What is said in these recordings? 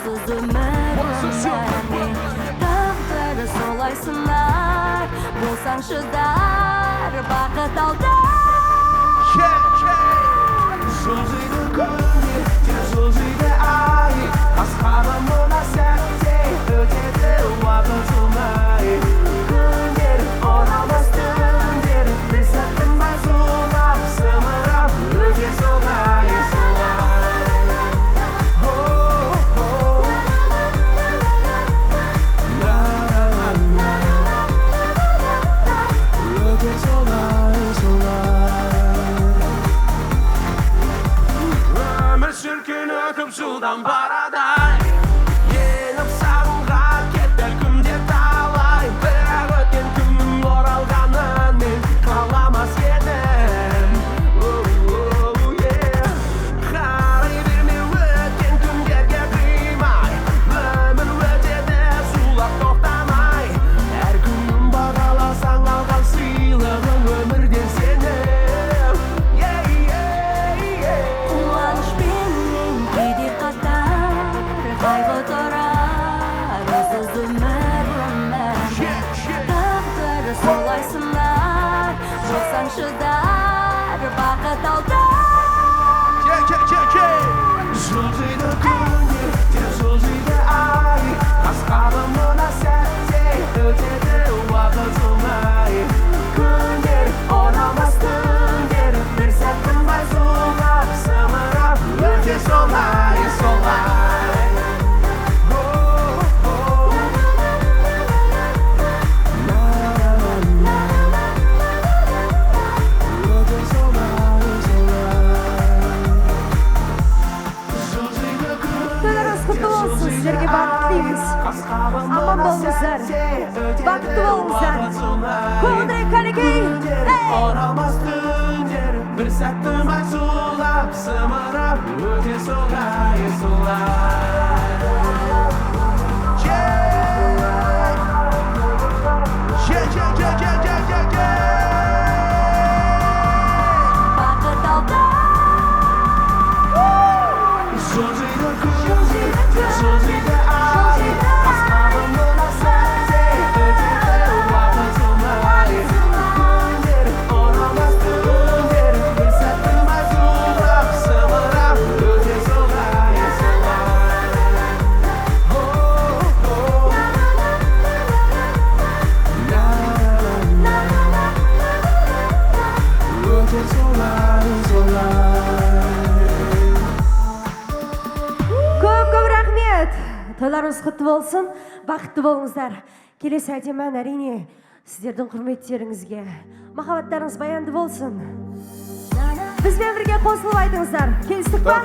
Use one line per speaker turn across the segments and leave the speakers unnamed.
онсыз өмірімде тағдыры солай сынар болсаң шыдар бақыт алда
жылжиды күндер тез жылжиды ай асқаны мына сәтте өтеді уақыт жылмай күндер оралмас түндер бір сәттің бай зулап сымырап өте солай жылдан барадай еніп сағынған кетті күнде талай бірақ өткен күннің оралғанымен қаламас едім қарай берме өткен күндерге қимай өмір өтеді зулап тоқтамай әр күнін бағаласаң алған сыйлығың өмірден сені
қайғы тұрар өзсіз өмірімде тағдыры солай сынар болсаң шыдар бақыт алда
жылжиды күндер тез жылжиды ай асқалы мына сәтте өтеді уақыт жылмай күндер оралмас түндер бір сәттің бай зулап сымырап өте солай
сіздерге бақыт тілейміз аман болыңыздар бақытты болыңыздар көңілдірек кәлекей
оралмас түндер бір сәтті бай зулап сымырап өте солай
бақыт алда
жылжиды ай асқалы мына сәтте өтеді уақыт жылмай күндер оралмас түндер бір сәттің бай зулап сымырап өте солай
көп рахмет тойларыңыз құтты болсын бақытты болыңыздар келесі әдемі ән әрине сіздердің құрметтеріңізге махаббаттарыңыз баянды болсын бізбен бірге қосылып айтыңыздар келістік па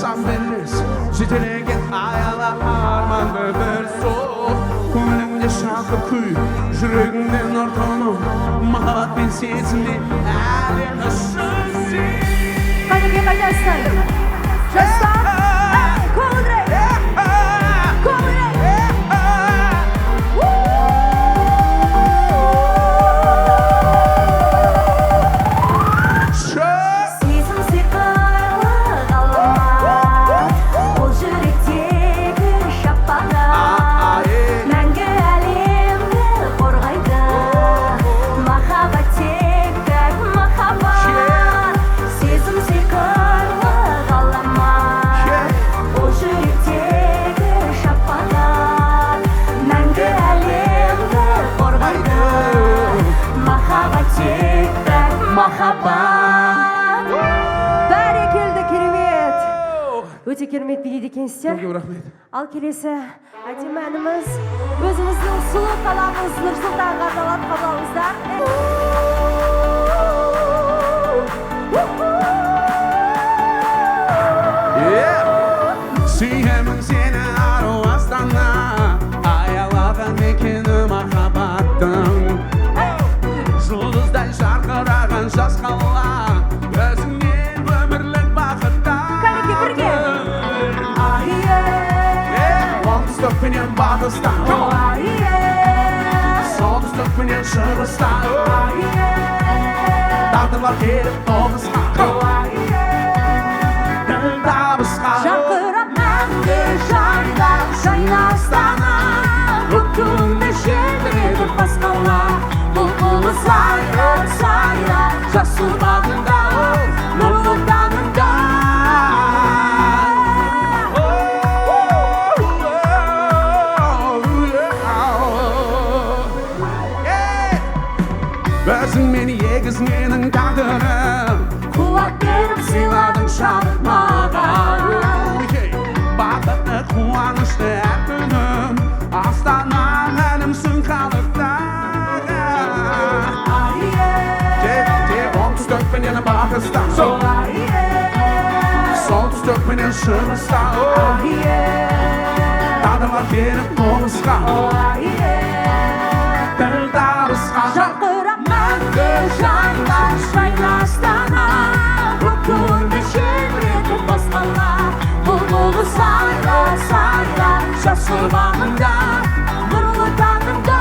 Сан бермес жетелеген аяла арман бір соқ көңіліңде шалқып күй жүрегіңде нұр тұнып махаббат пен сезімде әлем үшін сен
Қанеке қайдасың? Жастар, көңілдірек! Бәрекелді, керемет! Өте керемет билейді екенсіздер.
Көп рахмет.
Ал келесі әдемі әніміз өзіміздің сұлу қаламыз Нұрсұлтанға арналады, қабыл алыңыздар.
Сүйемін сені ару Астана, аялаған мекені махаббаттың. Жұлдыздай жарқыраған жас қала, өзіңнен өмірлік бақыттан.
Кәнеке бірге!
Оңтүстік пенен батыстан, солтүстік пенен шығыстан, тағдырлар келіп тоғысқан, діл табысқан.
Жарқырап мәңгі жайнап жайна Астана, бүкілді желбіретіп басқала. Бұлбұлы сайрап сайрап жасыл бағында нұрлы таңында.
Өзің мені егіз менің тағдырым,
Қуат беріп сыйладың шабыт маған.
Бақытты қуанышты әр күнім, Астана әнімсің қалықтағы. Оңтүстік пенен батыстан, солтүстік пенен шығыстан, тағдырлар келіп тоғысқан, діл табысқан.
Жарқырап мәңгі жайнап жайна Астана, бүкілді желбіретіп басқала. Бұлбұлы сайрап сайрап жасыл бағында нұрлы таңында.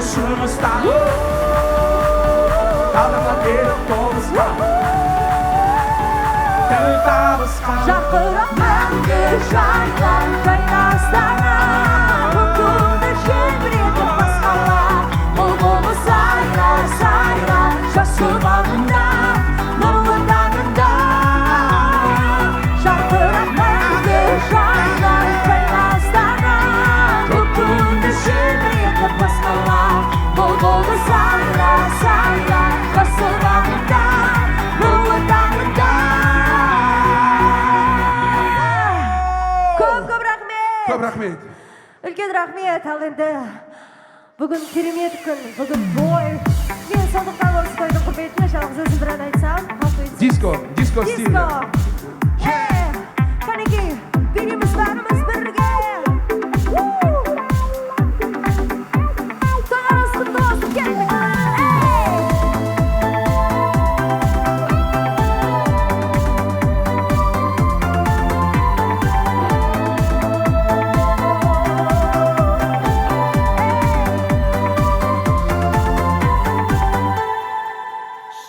Шығыстан, тағдырлар келіп тоғысқан, діл табысқан.
Жарқырап мәңгі жайнап жайна Астана, бүкілді желбіретіп басқала. Бұлбұлы сайрап сайрап жасыл бағында нұрлы таңында. Жарқырап мәңгі жайнап жайна Астана, бүкілді желбіретіп басқала. Бұлбұлы сайрап сайрап жасыл бағында нұрлы таңында. Көп рахмет!
Көп рахмет.
Үлкен рахмет. Ал енді бүгін керемет күн, бүгін той. Мен сондықтан осы тойдың құрметіне жалғыз өзім бір ән айтсам.
Диско стилі.
Қанеке, береміз бәріміз бірге. Тойларыңыз құтты болсын, келдік.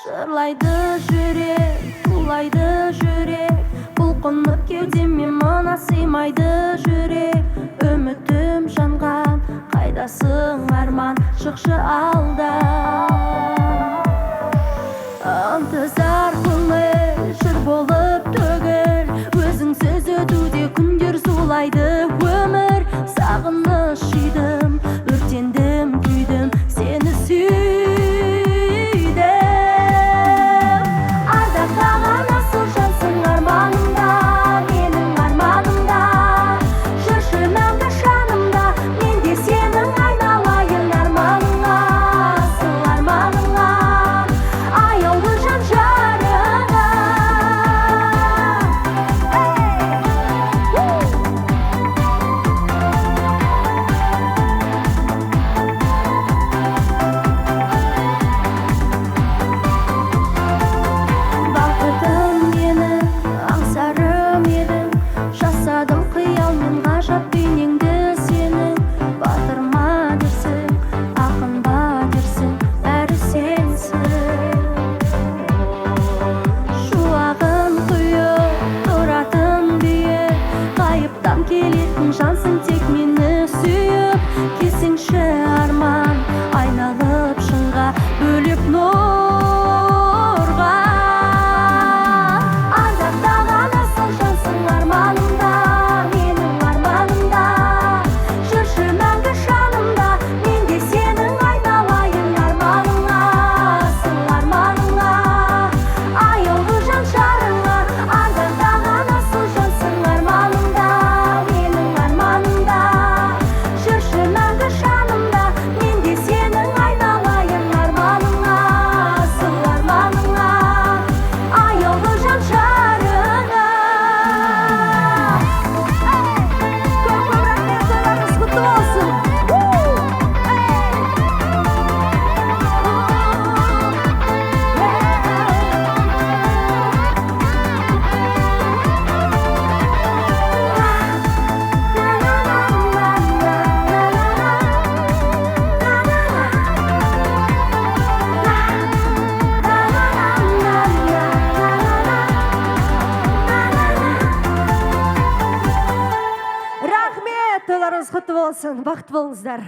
Шырлайды жүрек, тулайды жүрек, бұлқынып кеудеме мына сыймайды жүрек. Үмітім жанған, қайдасың арман, шықшы алда. Ынтызар көңіл, жыр болып төгіл, өзіңсіз өтуде күндер зулайды өмір. Сағыныш жидым, өртендім, күйдім,
тойларыңыз құтты болсын, бақытты болыңыздар.